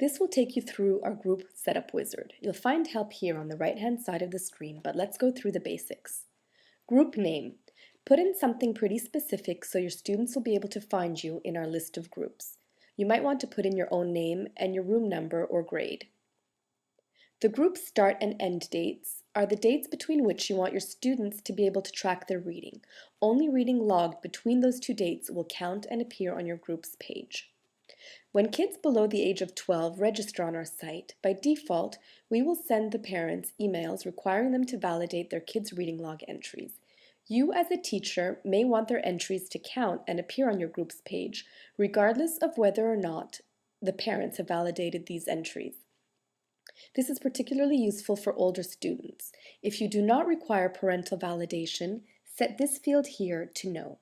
This will take you through our group setup wizard. You'll find help here on the right-hand side of the screen, but let's go through the basics. Group name. Put in something pretty specific so your students will be able to find you in our list of groups. You might want to put in your own name and your room number or grade. The group start and end dates are the dates between which you want your students to be able to track their reading. Only reading logged between those two dates will count and appear on your group's page. When kids below the age of 12 register on our site, by default, we will send the parents emails requiring them to validate their kids' reading log entries. You as a teacher may want their entries to count and appear on your group's page, regardless of whether or not the parents have validated these entries. This is particularly useful for older students. If you do not require parental validation, set this field here to No.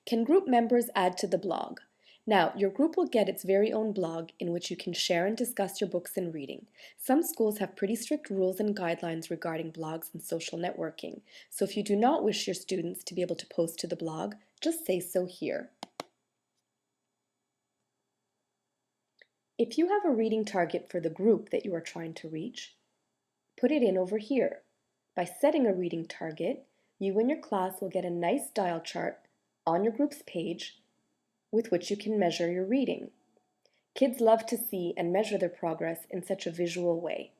Can group members add to the blog? Now, your group will get its very own blog in which you can share and discuss your books and reading. Some schools have pretty strict rules and guidelines regarding blogs and social networking, so if you do not wish your students to be able to post to the blog, just say so here. If you have a reading target for the group that you are trying to reach, put it in over here. By setting a reading target, you and your class will get a nice dial chart on your group's page with which you can measure your reading. Kids love to see and measure their progress in such a visual way.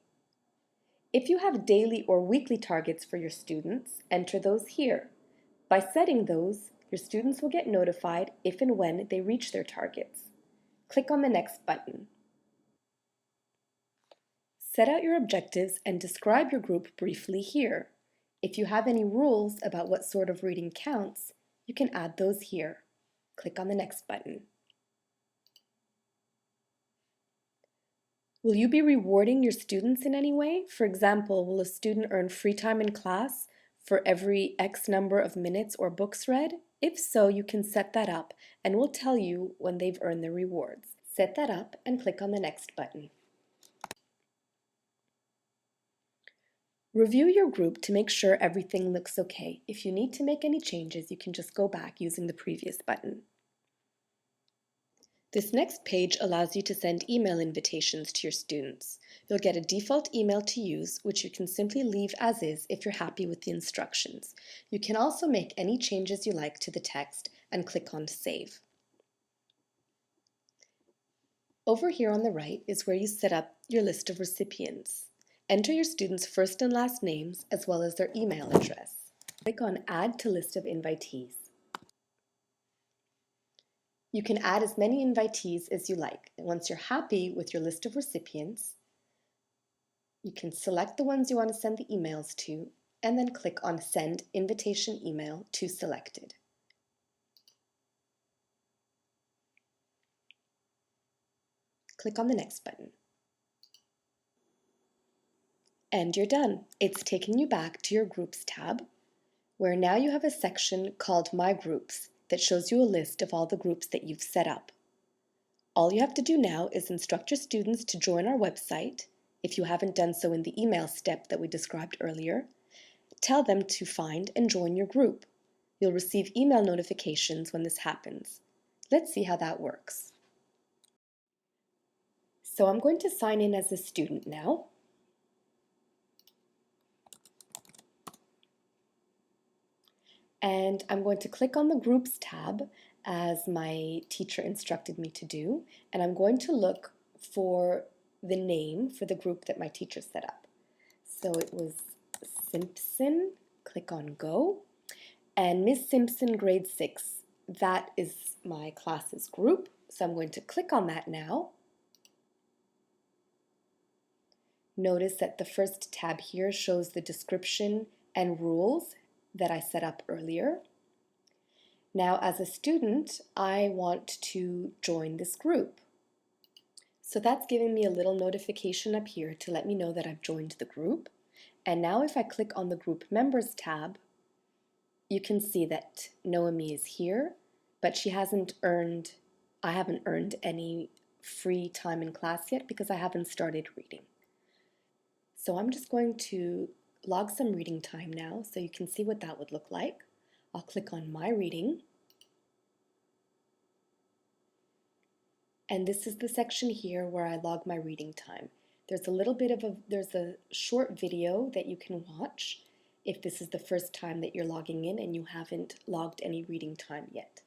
If you have daily or weekly targets for your students, enter those here. By setting those, your students will get notified if and when they reach their targets. Click on the Next button. Set out your objectives and describe your group briefly here. If you have any rules about what sort of reading counts, you can add those here. Click on the Next button. Will you be rewarding your students in any way? For example, will a student earn free time in class for every X number of minutes or books read? If so, you can set that up and we'll tell you when they've earned their rewards. Set that up and click on the Next button. Review your group to make sure everything looks okay. If you need to make any changes, you can just go back using the previous button. This next page allows you to send email invitations to your students. You'll get a default email to use, which you can simply leave as is if you're happy with the instructions. You can also make any changes you like to the text and click on Save. Over here on the right is where you set up your list of recipients. Enter your students' first and last names as well as their email address. Click on Add to List of Invitees. You can add as many invitees as you like. And once you're happy with your list of recipients, you can select the ones you want to send the emails to and then click on Send Invitation Email to Selected. Click on the Next button. And you're done. It's taken you back to your Groups tab, where now you have a section called My Groups that shows you a list of all the groups that you've set up. All you have to do now is instruct your students to join our website, if you haven't done so in the email step that we described earlier. Tell them to find and join your group. You'll receive email notifications when this happens. Let's see how that works. So I'm going to sign in as a student now. And I'm going to click on the Groups tab as my teacher instructed me to do, and I'm going to look for the name for the group that my teacher set up. So it was Simpson, click on Go, and Miss Simpson grade 6, that is my class's group, so I'm going to click on that now. Notice that the first tab here shows the description and rules that I set up earlier. Now, as a student, I want to join this group. So that's giving me a little notification up here to let me know that I've joined the group. And now if I click on the Group Members tab, you can see that Noemi is here, but I haven't earned any free time in class yet because I haven't started reading. So I'm just going to log some reading time now so you can see what that would look like. I'll click on My Reading. And this is the section here where I log my reading time. There's a short video that you can watch if this is the first time that you're logging in and you haven't logged any reading time yet.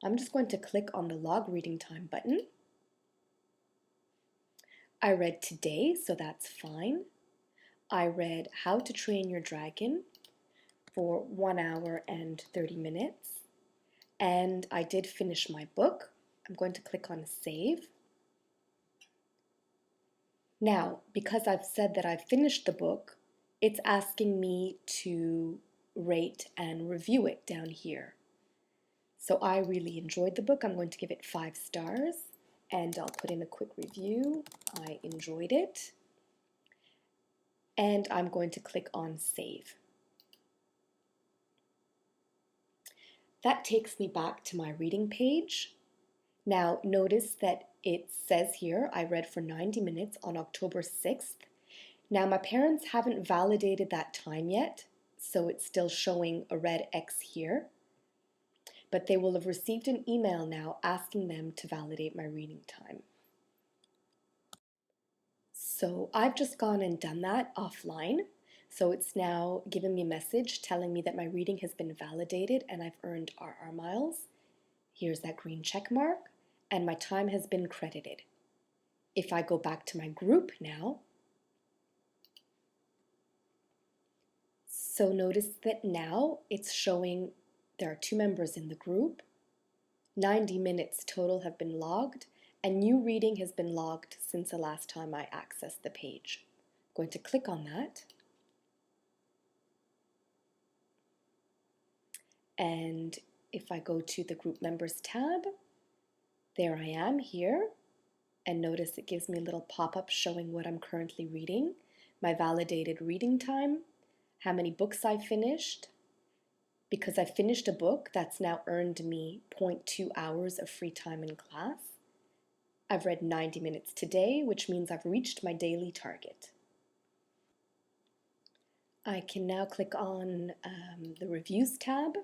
I'm just going to click on the log reading time button. I read today, so that's fine. I read How to Train Your Dragon for 1 hour and 30 minutes. And I did finish my book. I'm going to click on Save. Now, because I've said that I've finished the book, it's asking me to rate and review it down here. So I really enjoyed the book. I'm going to give it 5 stars, and I'll put in a quick review. I enjoyed it. And I'm going to click on Save. That takes me back to my reading page. Now, notice that it says here, I read for 90 minutes on October 6th. Now, my parents haven't validated that time yet, so it's still showing a red X here. But they will have received an email now asking them to validate my reading time. So I've just gone and done that offline. So it's now given me a message telling me that my reading has been validated and I've earned RR miles. Here's that green check mark, and my time has been credited. If I go back to my group now, so notice that now it's showing there are 2 members in the group, 90 minutes total have been logged, and new reading has been logged since the last time I accessed the page. I'm going to click on that. And if I go to the group members tab, there I am here. And notice it gives me a little pop-up showing what I'm currently reading, my validated reading time, how many books I finished. Because I finished a book, that's now earned me 0.2 hours of free time in class. I've read 90 minutes today, which means I've reached my daily target. I can now click on the Reviews tab.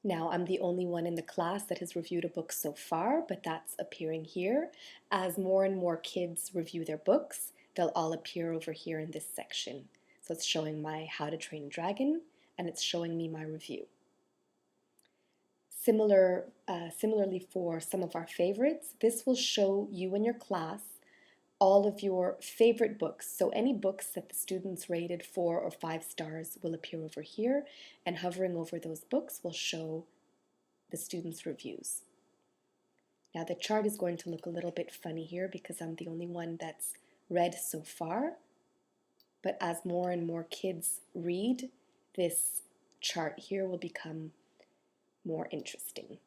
Now, I'm the only one in the class that has reviewed a book so far, but that's appearing here. As more and more kids review their books, they'll all appear over here in this section. So it's showing my How to Train a Dragon, and it's showing me my review. Similarly for some of our favorites, this will show you and your class all of your favorite books. So any books that the students rated 4 or 5 stars will appear over here, and hovering over those books will show the students' reviews. Now the chart is going to look a little bit funny here because I'm the only one that's read so far, but as more and more kids read, this chart here will become more interesting.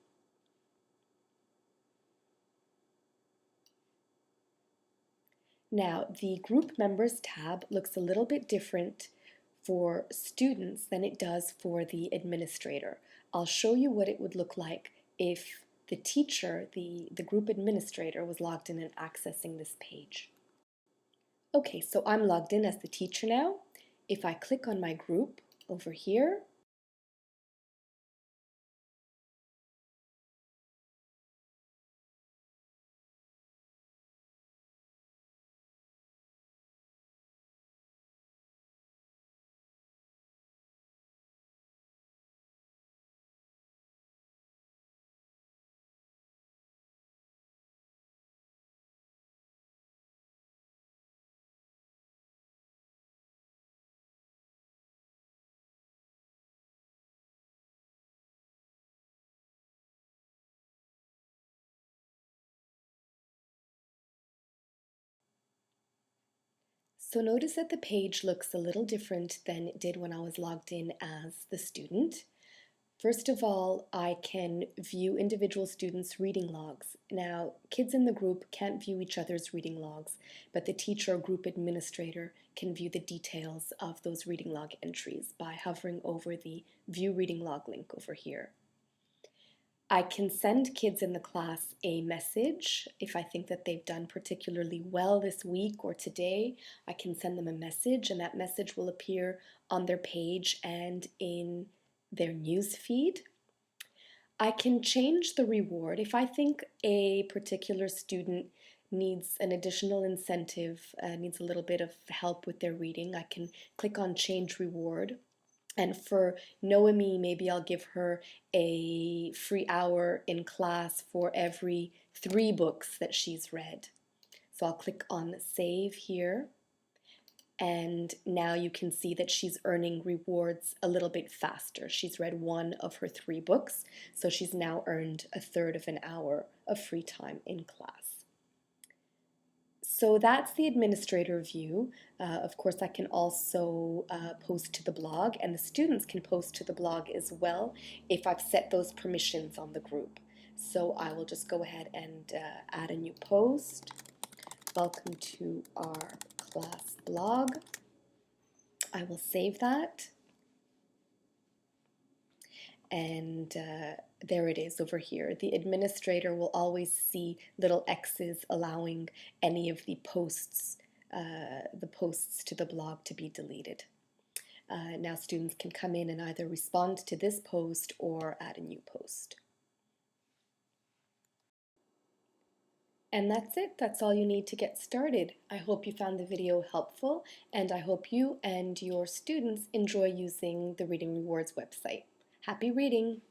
Now, the Group Members tab looks a little bit different for students than it does for the administrator. I'll show you what it would look like if the teacher, the group administrator, was logged in and accessing this page. Okay, so I'm logged in as the teacher now. If I click on my group over here, so notice that the page looks a little different than it did when I was logged in as the student. First of all, I can view individual students' reading logs. Now, kids in the group can't view each other's reading logs, but the teacher or group administrator can view the details of those reading log entries by hovering over the View Reading Log link over here. I can send kids in the class a message if I think that they've done particularly well this week or today. I can send them a message, and that message will appear on their page and in their news feed. I can change the reward. If I think a particular student needs an additional incentive, needs a little bit of help with their reading, I can click on change reward. And for Noemi, maybe I'll give her a free hour in class for every 3 books that she's read. So I'll click on save here. And now you can see that she's earning rewards a little bit faster. She's read 1 of her 3 books, so she's now earned a third of an hour of free time in class. So that's the administrator view. Of course, I can also post to the blog, and the students can post to the blog as well if I've set those permissions on the group. So I will just go ahead and add a new post. Welcome to our class blog. I will save that. And there it is over here. The administrator will always see little X's allowing any of the posts to the blog to be deleted. Now students can come in and either respond to this post or add a new post. And that's it. That's all you need to get started. I hope you found the video helpful, and I hope you and your students enjoy using the Reading Rewards website. Happy reading!